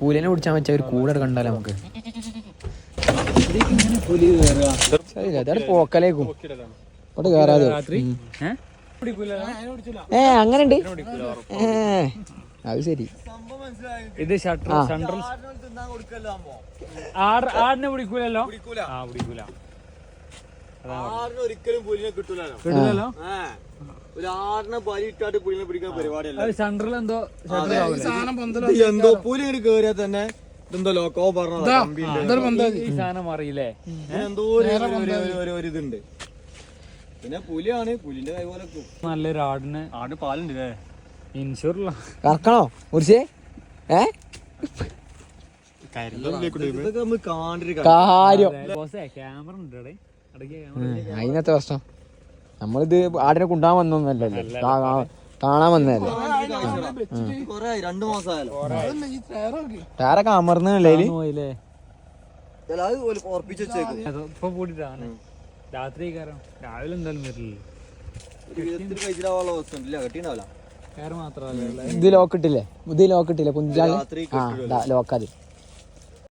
പുലിനെ പിടിച്ചാൻ വെച്ചാൽ ഒരു കൂടെ കണ്ടാലോ നമുക്ക്. പോക്കലേക്കും അവിടെ കേറാതെ. അങ്ങനെ ഉണ്ട്. അത് ശരി. ഇത് ആടിനെ പിടിക്കൂലല്ലോ. ഒരിക്കലും പുലിനെ കിട്ടൂലോ. ഒരു ആടിനെ ബലി ഇട്ടാട്ട് പുലിനെ പിടിക്കാൻ പരിപാടിയല്ല. സെൻട്രൽ എന്തോ എന്തോ പുലി ഇങ്ങനെ കേറിയാ തന്നെ ഇതെന്തോ ലോക്കോ പറഞ്ഞ സാധനം അറിയില്ലേ. എന്തോ ഒരിതുണ്ട്. പിന്നെ പുലിയാണ്, പുലിന്റെ കൈ പോലെ നല്ലൊരു ആട് പാലുണ്ട് ഇൻഷുറില്ല. കറക്കണോ കുറിച്ച് ക്യാമറ ഉണ്ട് അതിനകത്തെ പ്രശ്നം. നമ്മളിത് ആടിനെ കൊണ്ടുപോകാൻ വന്നൊന്നല്ലല്ലോ, കാണാൻ വന്നതല്ലേ. 2 മാസമായാലോ ടയറൊക്കെ അമർന്നല്ലേ. ഇപ്പൊ കൂടിട്ടാണ് രാത്രി കയറാം. രാവിലെ എന്തായാലും വരില്ല. ഇത് ലോക്കിട്ടില്ലേ, കുഞ്ചാല് ലോക്കാത്.